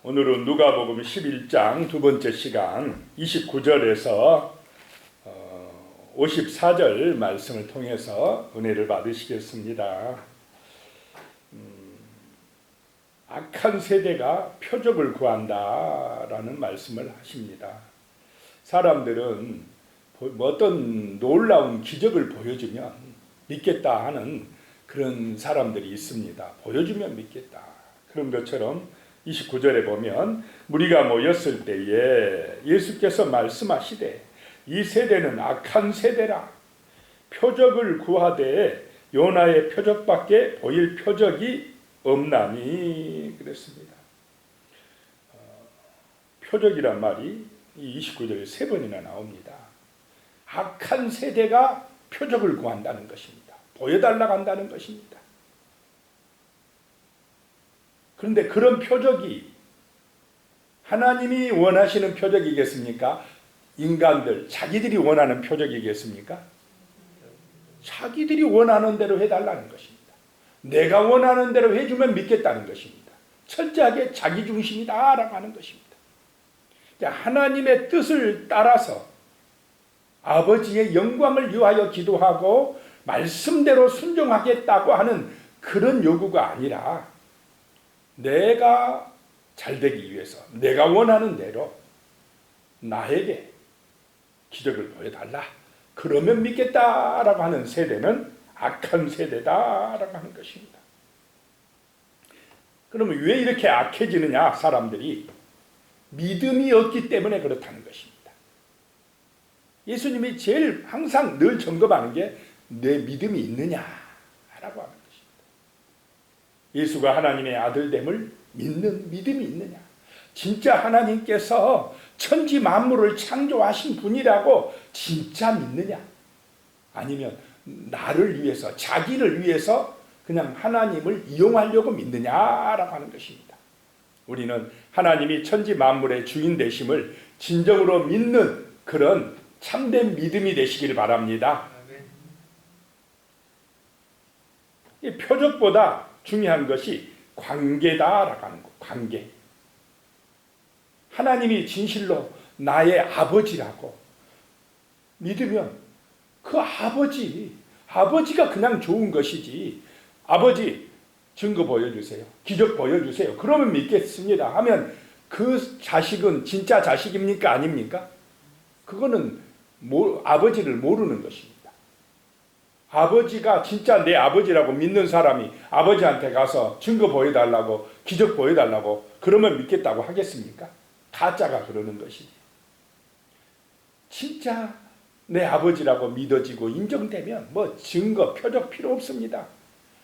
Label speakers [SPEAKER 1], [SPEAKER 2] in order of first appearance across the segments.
[SPEAKER 1] 오늘은 누가복음 11장 두 번째 시간 29절에서 54절 말씀을 통해서 은혜를 받으시겠습니다. 악한 세대가 표적을 구한다라는 말씀을 하십니다. 사람들은 어떤 놀라운 기적을 보여주면 믿겠다 하는 그런 사람들이 있습니다. 보여주면 믿겠다. 그런 것처럼 29절에 보면 무리가 모였을 때에 예수께서 말씀하시되 이 세대는 악한 세대라. 표적을 구하되 요나의 표적밖에 보일 표적이 없나니 그랬습니다. 표적이란 말이 이 29절에 세 번이나 나옵니다. 악한 세대가 표적을 구한다는 것입니다. 보여달라고 한다는 것입니다. 그런데 그런 표적이 하나님이 원하시는 표적이겠습니까? 인간들, 자기들이 원하는 표적이겠습니까? 자기들이 원하는 대로 해달라는 것입니다. 내가 원하는 대로 해주면 믿겠다는 것입니다. 철저하게 자기중심이다라고 하는 것입니다. 하나님의 뜻을 따라서 아버지의 영광을 위하여 기도하고 말씀대로 순종하겠다고 하는 그런 요구가 아니라 내가 잘되기 위해서 내가 원하는 대로 나에게 기적을 보여달라. 그러면 믿겠다라고 하는 세대는 악한 세대다라고 하는 것입니다. 그러면 왜 이렇게 악해지느냐? 사람들이 믿음이 없기 때문에 그렇다는 것입니다. 예수님이 제일 항상 늘 점검하는 게 내 믿음이 있느냐라고 하는 것입니다. 예수가 하나님의 아들됨을 믿는 믿음이 있느냐? 진짜 하나님께서 천지 만물을 창조하신 분이라고 진짜 믿느냐? 아니면 나를 위해서, 자기를 위해서 그냥 하나님을 이용하려고 믿느냐라고 하는 것입니다. 우리는 하나님이 천지 만물의 주인 되심을 진정으로 믿는 그런 참된 믿음이 되시길 바랍니다. 이 표적보다 중요한 것이 관계다라고 하는 것. 관계. 하나님이 진실로 나의 아버지라고 믿으면 그 아버지가 그냥 좋은 것이지, 아버지 증거 보여주세요, 기적 보여주세요, 그러면 믿겠습니다 하면 그 자식은 진짜 자식입니까? 아닙니까? 그거는 아버지를 모르는 것입니다. 아버지가 진짜 내 아버지라고 믿는 사람이 아버지한테 가서 증거 보여달라고, 기적 보여달라고 그러면 믿겠다고 하겠습니까? 가짜가 그러는 것이지. 진짜 내 아버지라고 믿어지고 인정되면 뭐 증거, 표적 필요 없습니다.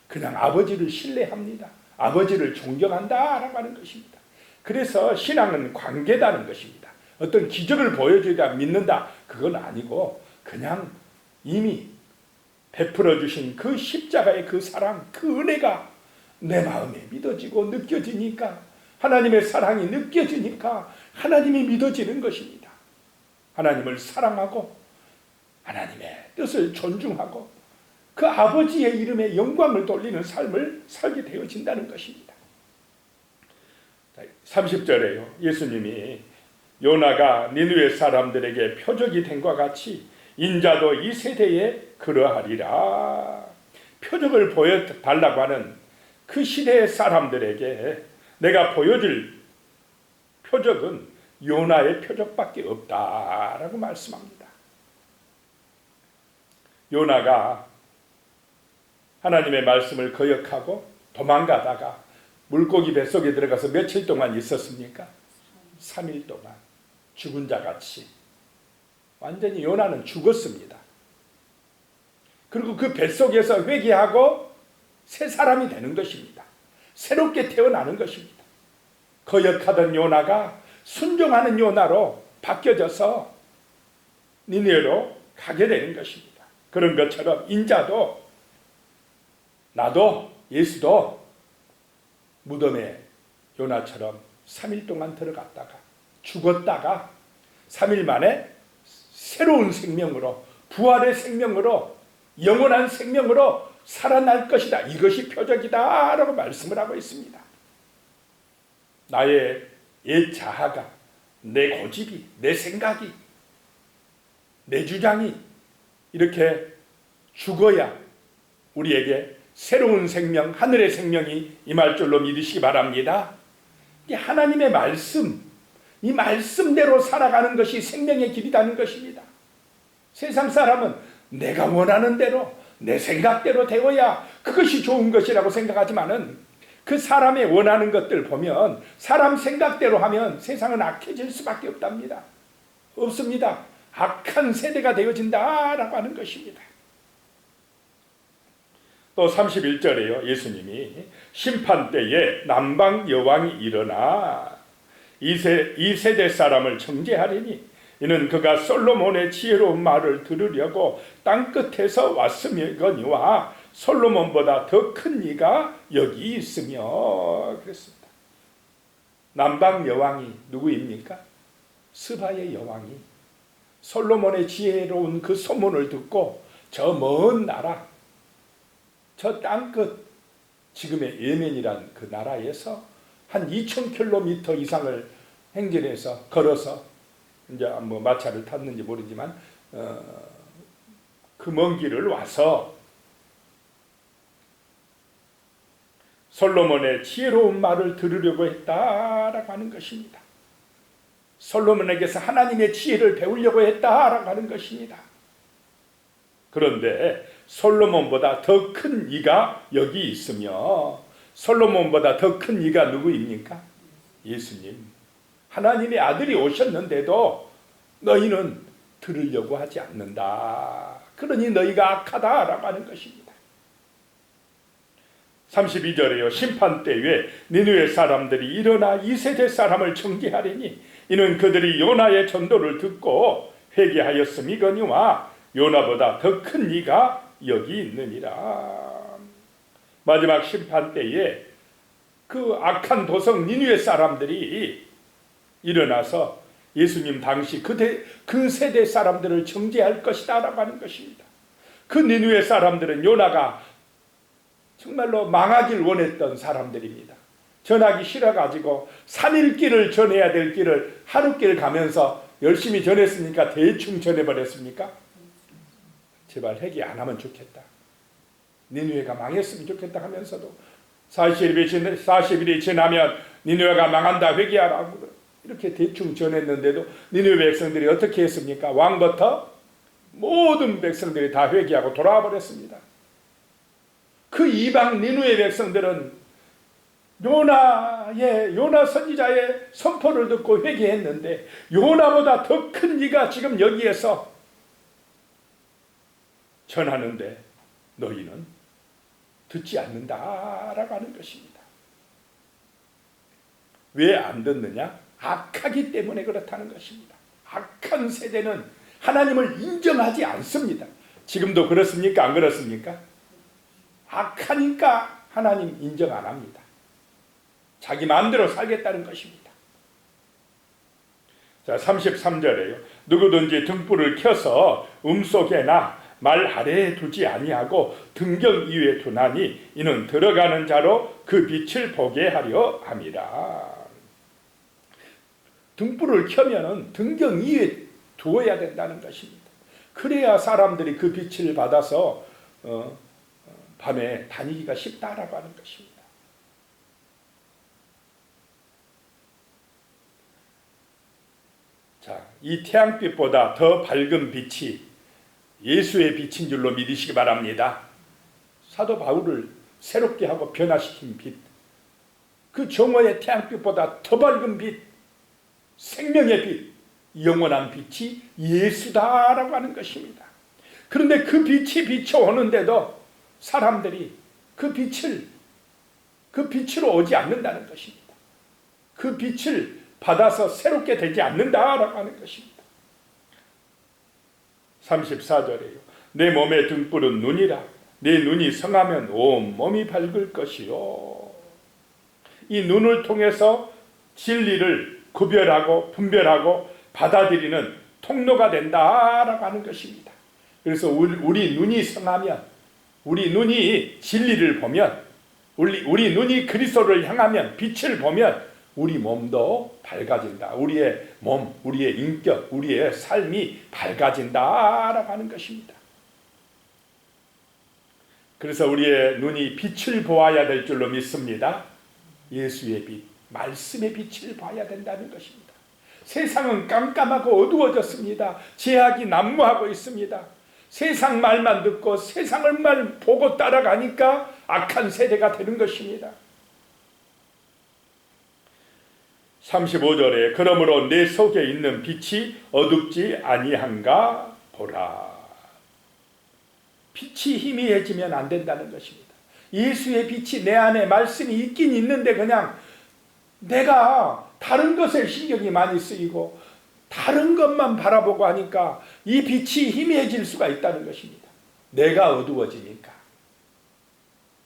[SPEAKER 1] 그냥 아버지를 신뢰합니다. 아버지를 존경한다라고 하는 것입니다. 그래서 신앙은 관계다는 것입니다. 어떤 기적을 보여줘야 믿는다, 그건 아니고 그냥 이미 베풀어 주신 그 십자가의 그 사랑, 그 은혜가 내 마음에 믿어지고 느껴지니까, 하나님의 사랑이 느껴지니까 하나님이 믿어지는 것입니다. 하나님을 사랑하고 하나님의 뜻을 존중하고 그 아버지의 이름에 영광을 돌리는 삶을 살게 되어진다는 것입니다. 30절에요. 예수님이 요나가 니느웨 사람들에게 표적이 된 것 같이 인자도 이 세대에 그러하리라. 표적을 보여달라고 하는 그 시대의 사람들에게 내가 보여줄 표적은 요나의 표적밖에 없다라고 말씀합니다. 요나가 하나님의 말씀을 거역하고 도망가다가 물고기 뱃속에 들어가서 며칠 동안 있었습니까? 3일 동안 죽은 자같이 완전히 요나는 죽었습니다. 그리고 그 뱃속에서 회개하고 새 사람이 되는 것입니다. 새롭게 태어나는 것입니다. 거역하던 요나가 순종하는 요나로 바뀌어져서 니느웨로 가게 되는 것입니다. 그런 것처럼 인자도, 나도, 예수도 무덤에 요나처럼 3일 동안 들어갔다가 죽었다가 3일 만에 새로운 생명으로, 부활의 생명으로, 영원한 생명으로 살아날 것이다. 이것이 표적이다 라고 말씀을 하고 있습니다. 나의 옛 자아가, 내 고집이, 내 생각이, 내 주장이 이렇게 죽어야 우리에게 새로운 생명, 하늘의 생명이 임할 줄로 믿으시기 바랍니다. 이 하나님의 말씀, 이 말씀대로 살아가는 것이 생명의 길이라는 것입니다. 세상 사람은 내가 원하는 대로, 내 생각대로 되어야 그것이 좋은 것이라고 생각하지만은 그 사람의 원하는 것들 보면 사람 생각대로 하면 세상은 악해질 수밖에 없답니다. 없습니다. 악한 세대가 되어진다라고 하는 것입니다. 또 31절에요. 예수님이 심판 때에 남방 여왕이 일어나 이 세대 사람을 정죄하리니 이는 그가 솔로몬의 지혜로운 말을 들으려고 땅끝에서 왔으며거니와 솔로몬보다 더 큰 이가 여기 있으며 그랬습니다. 남방 여왕이 누구입니까? 스바의 여왕이 솔로몬의 지혜로운 그 소문을 듣고 저 먼 나라, 저 땅끝, 지금의 예멘이란 그 나라에서 한 2000km 이상을 행진해서 걸어서 이제 뭐 마차를 탔는지 모르지만 그 먼 길을 와서 솔로몬의 지혜로운 말을 들으려고 했다라고 하는 것입니다. 솔로몬에게서 하나님의 지혜를 배우려고 했다라고 하는 것입니다. 그런데 솔로몬보다 더 큰 이가 여기 있으며 솔로몬보다 더 큰 이가 누구입니까? 예수님. 하나님의 아들이 오셨는데도 너희는 들으려고 하지 않는다. 그러니 너희가 악하다라고 하는 것입니다. 32절에요. 심판 때에 니느웨 사람들이 일어나 이 세대 사람을 정죄하리니 이는 그들이 요나의 전도를 듣고 회개하였음이거니와 요나보다 더 큰 이가 여기 있느니라. 마지막 심판 때에 그 악한 도성 니느웨 사람들이 일어나서 예수님 당시 그 세대 사람들을 정죄할 것이다 라고 하는 것입니다. 그 니느웨 사람들은 요나가 정말로 망하길 원했던 사람들입니다. 전하기 싫어가지고 3일 길을 전해야 될 길을 하루 길 가면서 열심히 전했으니까 대충 전해버렸습니까? 제발 회개 안 하면 좋겠다. 니느웨가 망했으면 좋겠다 하면서도 40일이 지나면 니느웨가 망한다 회개하라고 이렇게 대충 전했는데도 니느웨 백성들이 어떻게 했습니까? 왕부터 모든 백성들이 다 회개하고 돌아와 버렸습니다. 그 이방 니느웨 백성들은 요나 선지자의 선포를 듣고 회개했는데 요나보다 더 큰 이가 지금 여기에서 전하는데 너희는 듣지 않는다라고 하는 것입니다. 왜 안 듣느냐? 악하기 때문에 그렇다는 것입니다. 악한 세대는 하나님을 인정하지 않습니다. 지금도 그렇습니까? 안 그렇습니까? 악하니까 하나님 인정 안 합니다. 자기 마음대로 살겠다는 것입니다. 자, 33절에요. 누구든지 등불을 켜서 음속에나 말 아래에 두지 아니하고 등경 위에 두나니 이는 들어가는 자로 그 빛을 보게 하려 함이라. 등불을 켜면은 등경 위에 두어야 된다는 것입니다. 그래야 사람들이 그 빛을 받아서 밤에 다니기가 쉽다라고 하는 것입니다. 자, 이 태양빛보다 더 밝은 빛이 예수의 빛인 줄로 믿으시기 바랍니다. 사도 바울을 새롭게 하고 변화시킨 빛, 그 정오의 태양빛보다 더 밝은 빛, 생명의 빛, 영원한 빛이 예수다라고 하는 것입니다. 그런데 그 빛이 비춰오는데도 사람들이 그 빛으로 오지 않는다는 것입니다. 그 빛을 받아서 새롭게 되지 않는다라고 하는 것입니다. 34절에요. 내 몸의 등불은 눈이라. 내 눈이 성하면 온 몸이 밝을 것이요. 이 눈을 통해서 진리를 구별하고 분별하고 받아들이는 통로가 된다라고 하는 것입니다. 그래서 우리 눈이 성하면, 우리 눈이 진리를 보면, 우리 눈이 그리스도를 향하면, 빛을 보면 우리 몸도 밝아진다. 우리의 몸, 우리의 인격, 우리의 삶이 밝아진다라고 하는 것입니다. 그래서 우리의 눈이 빛을 보아야 될 줄로 믿습니다. 예수의 빛, 말씀의 빛을 봐야 된다는 것입니다. 세상은 깜깜하고 어두워졌습니다. 죄악이 난무하고 있습니다. 세상 말만 듣고 세상을 말 보고 따라가니까 악한 세대가 되는 것입니다. 35절에 그러므로 내 속에 있는 빛이 어둡지 아니한가 보라. 빛이 희미해지면 안 된다는 것입니다. 예수의 빛이 내 안에 말씀이 있긴 있는데 그냥 내가 다른 것에 신경이 많이 쓰이고 다른 것만 바라보고 하니까 이 빛이 희미해질 수가 있다는 것입니다. 내가 어두워지니까.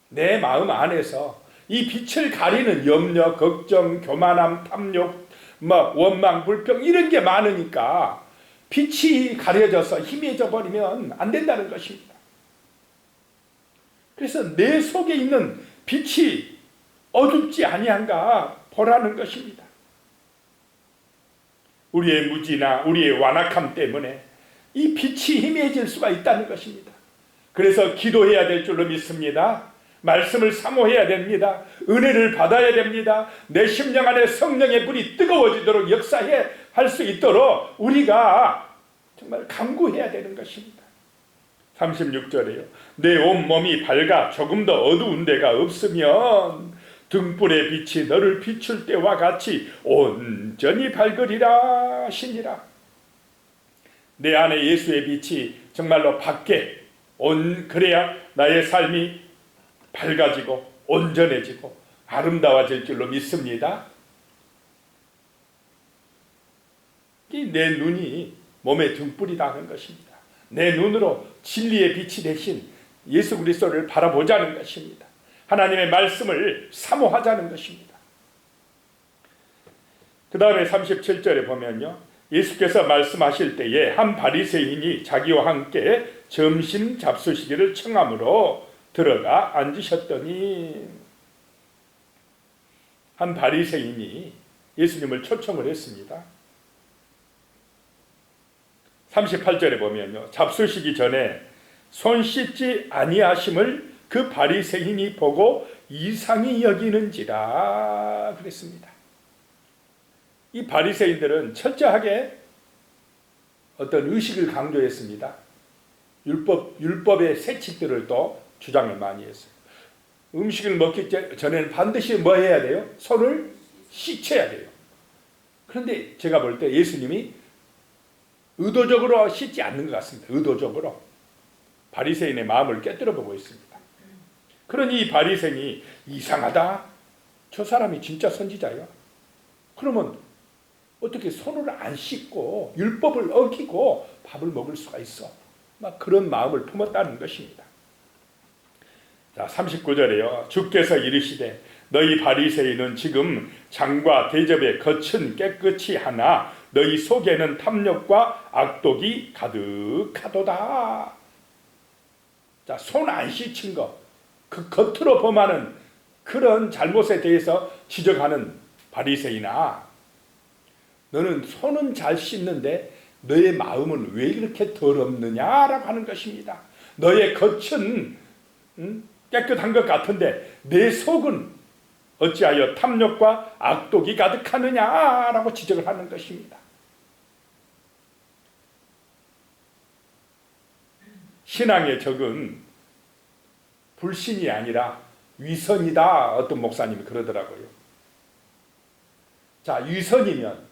[SPEAKER 1] 내 마음 안에서 이 빛을 가리는 염려, 걱정, 교만함, 탐욕, 원망, 불평 이런 게 많으니까 빛이 가려져서 희미해져 버리면 안 된다는 것입니다. 그래서 내 속에 있는 빛이 어둡지 아니한가 보라는 것입니다. 우리의 무지나 우리의 완악함 때문에 이 빛이 희미해질 수가 있다는 것입니다. 그래서 기도해야 될 줄로 믿습니다. 말씀을 사모해야 됩니다. 은혜를 받아야 됩니다. 내 심령 안에 성령의 불이 뜨거워지도록 역사해 할 수 있도록 우리가 정말 간구해야 되는 것입니다. 36절에요. 내 온몸이 밝아 조금 더 어두운 데가 없으면 등불의 빛이 너를 비출 때와 같이 온전히 밝으리라 하시니라. 내 안에 예수의 빛이 정말로 밖에 그래야 나의 삶이 밝아지고 온전해지고 아름다워질 줄로 믿습니다. 내 눈이 몸의 등불이다 하는 것입니다. 내 눈으로 진리의 빛이 되신 예수 그리스도를 바라보자는 것입니다. 하나님의 말씀을 사모하자는 것입니다. 그 다음에 37절에 보면요. 예수께서 말씀하실 때에 한 바리새인이 자기와 함께 점심 잡수시기를 청함으로 들어가 앉으셨더니, 한 바리새인이 예수님을 초청을 했습니다. 38절에 보면요. 잡수시기 전에 손 씻지 아니하심을 그 바리새인이 보고 이상히 여기는지라 그랬습니다. 이 바리새인들은 철저하게 어떤 의식을 강조했습니다. 율법의 세칙들을 또 주장을 많이 했어요. 음식을 먹기 전에는 반드시 뭐 해야 돼요? 손을 씻어야 돼요. 그런데 제가 볼 때 예수님이 의도적으로 씻지 않는 것 같습니다. 의도적으로 바리새인의 마음을 꿰뚫어 보고 있습니다. 그러니 이 바리새인이 이상하다. 저 사람이 진짜 선지자예요. 그러면 어떻게 손을 안 씻고 율법을 어기고 밥을 먹을 수가 있어? 막 그런 마음을 품었다는 것입니다. 자, 39절에요. 주께서 이르시되 너희 바리새인은 지금 장과 대접의 겉은 깨끗이 하나 너희 속에는 탐욕과 악독이 가득하도다. 자, 손 안 씻은 것, 그 겉으로 범하는 그런 잘못에 대해서 지적하는 바리새인아, 너는 손은 잘 씻는데 너의 마음은 왜 이렇게 더럽느냐라고 하는 것입니다. 너의 겉은 깨끗한 것 같은데 내 속은 어찌하여 탐욕과 악독이 가득하느냐라고 지적을 하는 것입니다. 신앙의 적은 불신이 아니라 위선이다. 어떤 목사님이 그러더라고요. 자, 위선이면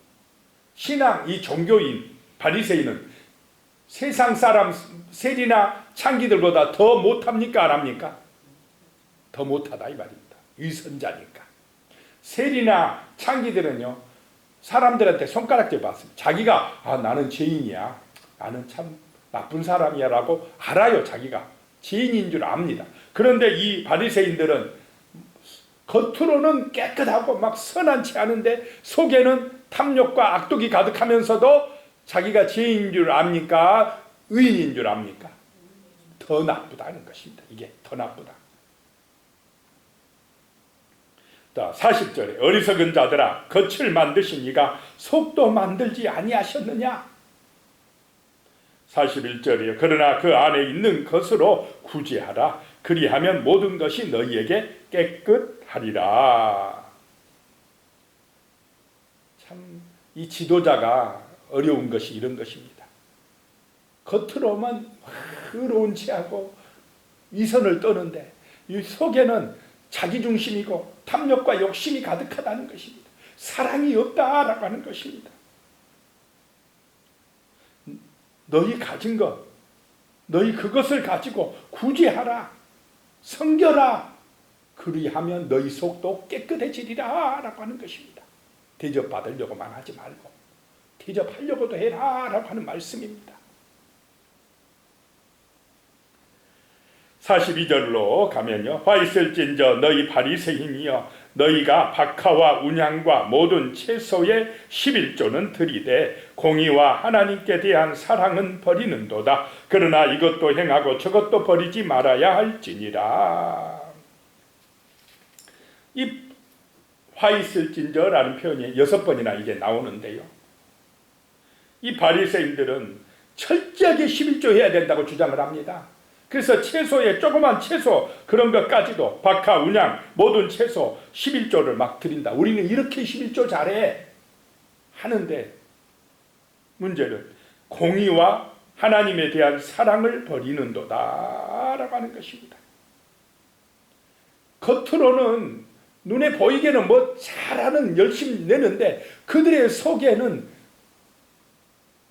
[SPEAKER 1] 신앙, 이 종교인 바리새인은 세상 사람 세리나 창기들보다 더 못합니까? 안 합니까? 더 못하다 이 말입니다. 위선자니까. 세리나 창기들은요, 사람들한테 손가락질 받습니다. 자기가 나는 죄인이야, 나는 참 나쁜 사람이야 라고 알아요. 자기가 죄인인 줄 압니다. 그런데 이 바리새인들은 겉으로는 깨끗하고 막 선한치 않은데 속에는 탐욕과 악독이 가득하면서도 자기가 죄인인 줄 압니까? 의인인 줄 압니까? 더 나쁘다는 것입니다. 이게 더 나쁘다. 자, 40절에 어리석은 자들아 겉을 만드신 이가 속도 만들지 아니하셨느냐. 41절이요. 그러나 그 안에 있는 것으로 구제하라. 그리하면 모든 것이 너희에게 깨끗하리라. 참 이 지도자가 어려운 것이 이런 것입니다. 겉으로만 의로운 체하고 위선을 떠는데 이 속에는 자기중심이고 탐욕과 욕심이 가득하다는 것입니다. 사랑이 없다라고 하는 것입니다. 너희 가진 것, 너희 그것을 가지고 구제하라, 섬겨라. 그리하면 너희 속도 깨끗해지리라 라고 하는 것입니다. 대접받으려고만 하지 말고 대접하려고도 해라 라고 하는 말씀입니다. 42절로 가면요. 화 있을진저 너희 바리새인이여 너희가 박하와 운향과 모든 채소의 11조는 들이되 공의와 하나님께 대한 사랑은 버리는도다. 그러나 이것도 행하고 저것도 버리지 말아야 할지니라. 이 화 있을진저라는 표현이 6번이나 이게 나오는데요. 이 바리새인들은 철저하게 11조 해야 된다고 주장을 합니다. 그래서 채소에 조그만 채소 그런 것까지도 박하, 운향 모든 채소 11조를 막 드린다. 우리는 이렇게 11조 잘해 하는데 문제는 공의와 하나님에 대한 사랑을 버리는도다 라고 하는 것입니다. 겉으로는 눈에 보이게는 뭐 잘하는 열심히 내는데 그들의 속에는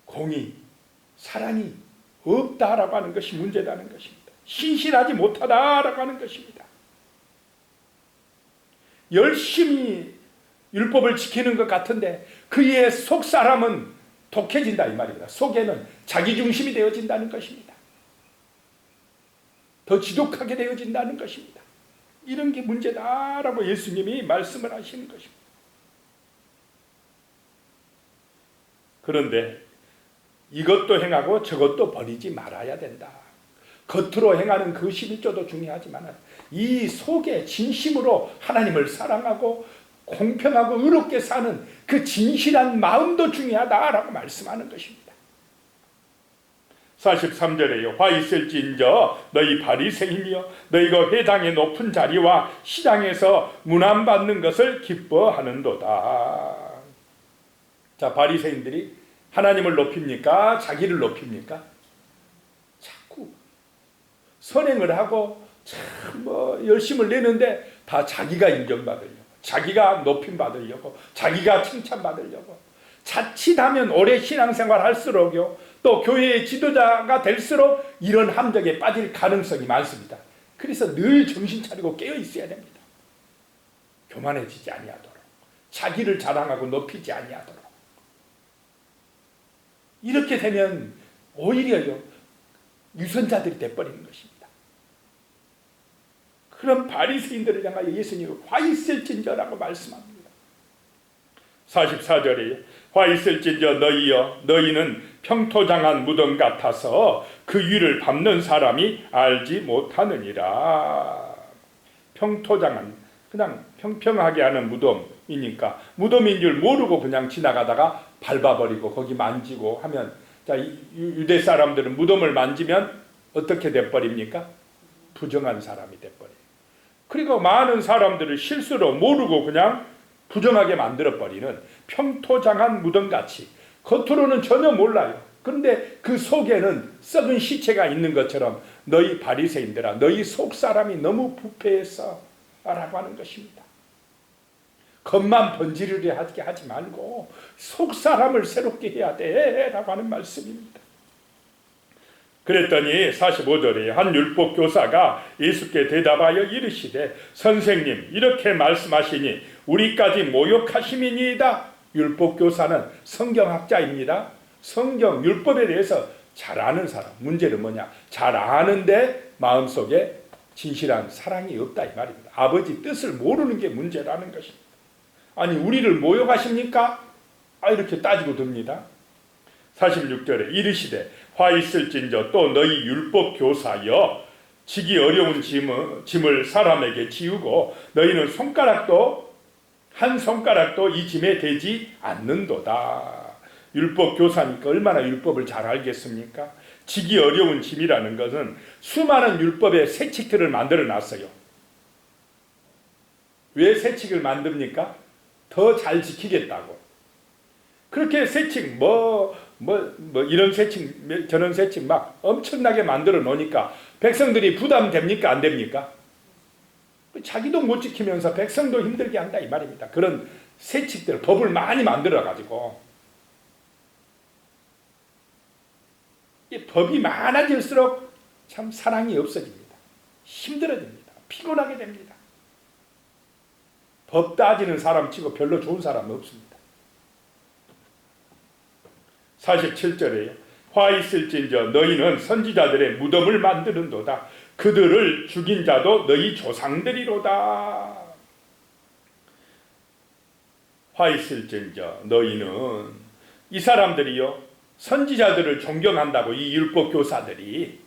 [SPEAKER 1] 공의, 사랑이 없다라고 하는 것이 문제라는 것입니다. 신실하지 못하다라고 하는 것입니다. 열심히 율법을 지키는 것 같은데 그의 속사람은 독해진다 이 말입니다. 속에는 자기중심이 되어진다는 것입니다. 더 지독하게 되어진다는 것입니다. 이런 게 문제다라고 예수님이 말씀을 하시는 것입니다. 그런데 이것도 행하고 저것도 버리지 말아야 된다. 겉으로 행하는 그 11조도 중요하지만 이 속에 진심으로 하나님을 사랑하고 공평하고 의롭게 사는 그 진실한 마음도 중요하다라고 말씀하는 것입니다. 43절에요. 화 있을진저 너희 바리새인이여 너희가 회당의 높은 자리와 시장에서 문안받는 것을 기뻐하는도다. 자, 바리새인들이 하나님을 높입니까? 자기를 높입니까? 자꾸 선행을 하고 참 열심을 내는데 다 자기가 인정받으려고, 자기가 높임 받으려고, 자기가 칭찬받으려고. 자칫하면 오래 신앙생활 할수록요, 또 교회의 지도자가 될수록 이런 함정에 빠질 가능성이 많습니다. 그래서 늘 정신 차리고 깨어 있어야 됩니다. 교만해지지 아니하도록, 자기를 자랑하고 높이지 아니하도록. 이렇게 되면 오히려요 유선자들이 돼버리는 것입니다. 그런 바리새인들을 향하여 예수님은 화 있을진저라고 말씀합니다. 44절에 화 있을진저 너희여 너희는 평토장한 무덤 같아서 그 위를 밟는 사람이 알지 못하느니라. 평토장한 그냥 평평하게 하는 무덤이니까 무덤인 줄 모르고 그냥 지나가다가 밟아버리고 거기 만지고 하면, 자, 유대 사람들은 무덤을 만지면 어떻게 돼버립니까? 부정한 사람이 돼버려요. 그리고 많은 사람들을 실수로 모르고 그냥 부정하게 만들어버리는 평토장한 무덤같이 겉으로는 전혀 몰라요. 그런데 그 속에는 썩은 시체가 있는 것처럼 너희 바리새인들아 너희 속사람이 너무 부패했어 라고 하는 것입니다. 겉만 번지르르 하게 하지 말고 속사람을 새롭게 해야 돼 라고 하는 말씀입니다. 그랬더니 45절에 한 율법 교사가 예수께 대답하여 이르시되 선생님 이렇게 말씀하시니 우리까지 모욕하심이니이다. 율법 교사는 성경학자입니다. 성경 율법에 대해서 잘 아는 사람. 문제는 뭐냐? 잘 아는데 마음속에 진실한 사랑이 없다 이 말입니다. 아버지 뜻을 모르는 게 문제라는 것입니다. 아니 우리를 모욕하십니까? 이렇게 따지고 듭니다. 46절에 이르시되 화 있을진저 또 너희 율법 교사여 지기 어려운 짐을 사람에게 지우고 너희는 손가락도 한 손가락도 이 짐에 대지 않는도다. 율법 교사니까 얼마나 율법을 잘 알겠습니까? 지기 어려운 짐이라는 것은 수많은 율법의 세칙들을 만들어 놨어요. 왜 세칙을 만듭니까? 더 잘 지키겠다고. 그렇게 세칙 이런 세칙 저런 세칙 막 엄청나게 만들어 놓으니까 백성들이 부담됩니까? 안 됩니까? 자기도 못 지키면서 백성도 힘들게 한다 이 말입니다. 그런 세칙들, 법을 많이 만들어 가지고 이 법이 많아질수록 참 사랑이 없어집니다. 힘들어집니다. 피곤하게 됩니다. 법 따지는 사람 치고 별로 좋은 사람은 없습니다. 47절에요. 화 있을진저 너희는 선지자들의 무덤을 만드는도다. 그들을 죽인 자도 너희 조상들이로다. 화 있을진저 너희는, 이 사람들이요 선지자들을 존경한다고, 이 율법 교사들이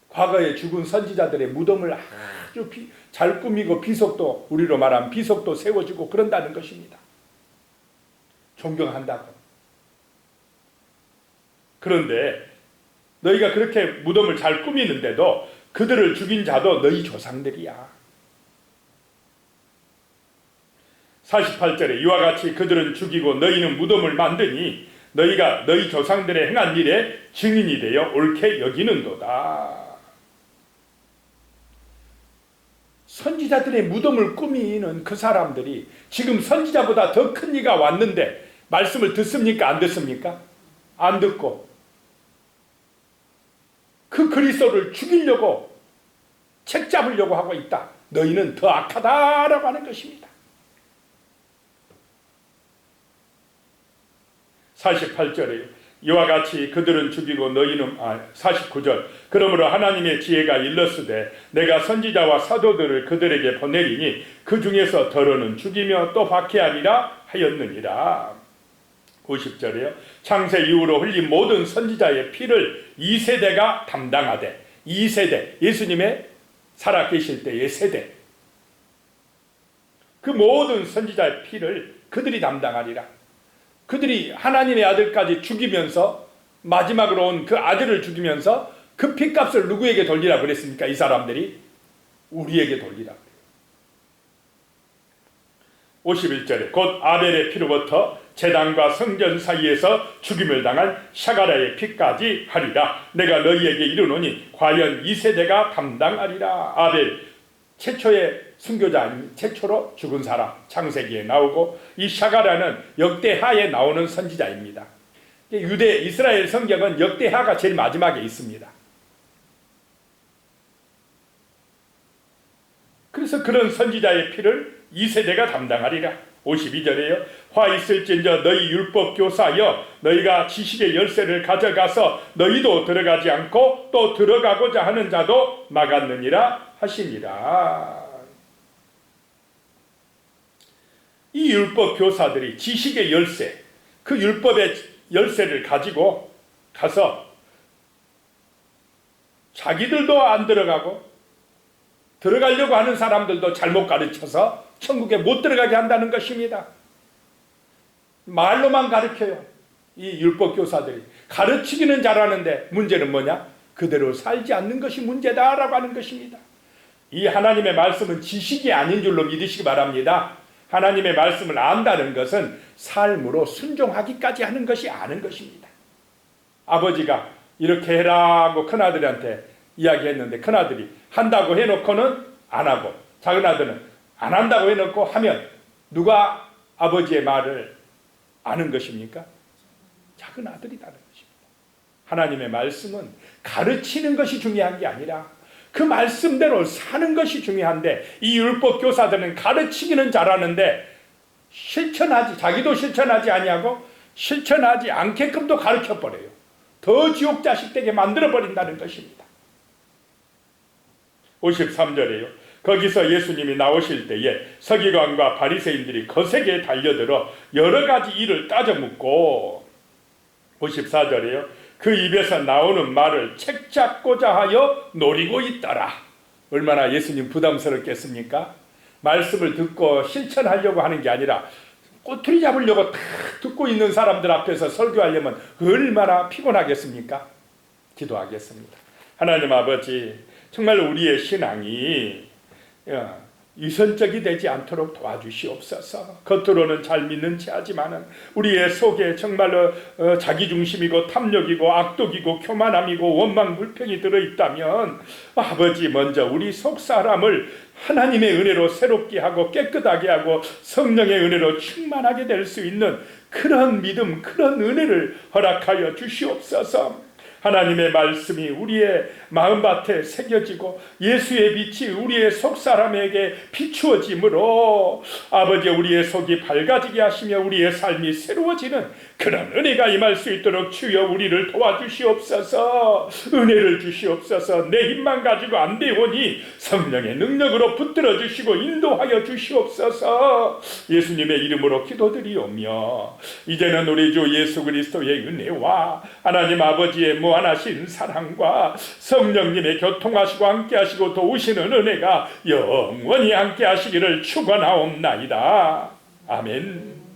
[SPEAKER 1] 과거에 죽은 선지자들의 무덤을 아주 잘 꾸미고 비석도, 우리로 말하면 비석도 세워지고 그런다는 것입니다. 존경한다고. 그런데 너희가 그렇게 무덤을 잘 꾸미는데도 그들을 죽인 자도 너희 조상들이야. 48절에 이와 같이 그들은 죽이고 너희는 무덤을 만드니 너희가 너희 조상들의 행한 일에 증인이 되어 옳게 여기는도다. 선지자들의 무덤을 꾸미는 그 사람들이 지금 선지자보다 더 큰 이가 왔는데 말씀을 듣습니까? 안 듣습니까? 안 듣고 그 그리스도를 죽이려고 책 잡으려고 하고 있다. 너희는 더 악하다라고 하는 것입니다. 48절에 이와 같이 그들은 죽이고 너희는 49절 그러므로 하나님의 지혜가 일렀으되 내가 선지자와 사도들을 그들에게 보내리니 그 중에서 더러는 죽이며 또 박해하리라 하였느니라. 50절에요. 창세 이후로 흘린 모든 선지자의 피를 2세대가 담당하되, 2세대 예수님의 살아계실 때의 세대, 그 모든 선지자의 피를 그들이 담당하리라. 그들이 하나님의 아들까지 죽이면서 마지막으로 온 그 아들을 죽이면서 그 피값을 누구에게 돌리라 그랬습니까? 이 사람들이 우리에게 돌리라. 51절에 곧 아벨의 피로부터 제단과 성전 사이에서 죽임을 당한 샤가랴의 피까지 하리라. 내가 너희에게 이르노니 과연 이 세대가 담당하리라. 아벨 최초의 순교자, 최초로 죽은 사람, 창세기에 나오고, 이 샤가랴는 역대하에 나오는 선지자입니다. 유대 이스라엘 성경은 역대하가 제일 마지막에 있습니다. 그래서 그런 선지자의 피를 2세대가 담당하리라. 52절에요. 화 있을진저 너희 율법 교사여 너희가 지식의 열쇠를 가져가서 너희도 들어가지 않고 또 들어가고자 하는 자도 막았느니라 하시니라. 이 율법 교사들이 지식의 열쇠, 그 율법의 열쇠를 가지고 가서 자기들도 안 들어가고 들어가려고 하는 사람들도 잘못 가르쳐서 천국에 못 들어가게 한다는 것입니다. 말로만 가르쳐요. 이 율법 교사들이 가르치기는 잘하는데 문제는 뭐냐? 그대로 살지 않는 것이 문제다라고 하는 것입니다. 이 하나님의 말씀은 지식이 아닌 줄로 믿으시기 바랍니다. 하나님의 말씀을 안다는 것은 삶으로 순종하기까지 하는 것이 아는 것입니다. 아버지가 이렇게 해라고 큰아들한테 이야기했는데 큰아들이 한다고 해놓고는 안 하고, 작은 아들은 안 한다고 해놓고 하면 누가 아버지의 말을 아는 것입니까? 작은 아들이라는 것입니다. 하나님의 말씀은 가르치는 것이 중요한 게 아니라 그 말씀대로 사는 것이 중요한데, 이 율법 교사들은 가르치기는 잘하는데 자기도 실천하지 아니하고 실천하지 않게끔도 가르쳐버려요. 더 지옥 자식 되게 만들어버린다는 것입니다. 53절에요. 거기서 예수님이 나오실 때에 서기관과 바리새인들이 거세게 달려들어 여러 가지 일을 따져 묻고, 54절에요. 그 입에서 나오는 말을 책잡고자 하여 노리고 있더라. 얼마나 예수님 부담스럽겠습니까? 말씀을 듣고 실천하려고 하는 게 아니라 꼬투리 잡으려고 탁 듣고 있는 사람들 앞에서 설교하려면 얼마나 피곤하겠습니까? 기도하겠습니다. 하나님 아버지, 정말 우리의 신앙이 유선적이 되지 않도록 도와주시옵소서. 겉으로는 잘 믿는 체 하지만은 우리의 속에 정말로 자기중심이고 탐욕이고 악독이고 교만함이고 원망불평이 들어있다면 아버지, 먼저 우리 속사람을 하나님의 은혜로 새롭게 하고 깨끗하게 하고 성령의 은혜로 충만하게 될 수 있는 그런 믿음, 그런 은혜를 허락하여 주시옵소서. 하나님의 말씀이 우리의 마음밭에 새겨지고 예수의 빛이 우리의 속사람에게 비추어짐으로 아버지, 우리의 속이 밝아지게 하시며 우리의 삶이 새로워지는 그런 은혜가 임할 수 있도록 주여 우리를 도와주시옵소서. 은혜를 주시옵소서. 내 힘만 가지고 안 되오니 성령의 능력으로 붙들어 주시고 인도하여 주시옵소서. 예수님의 이름으로 기도드리오며 이제는 우리 주 예수 그리스도의 은혜와 하나님 아버지의 무한하신 사랑과 성령님의 교통하시고 함께하시고 도우시는 은혜가 영원히 함께하시기를 축원하옵나이다. 아멘.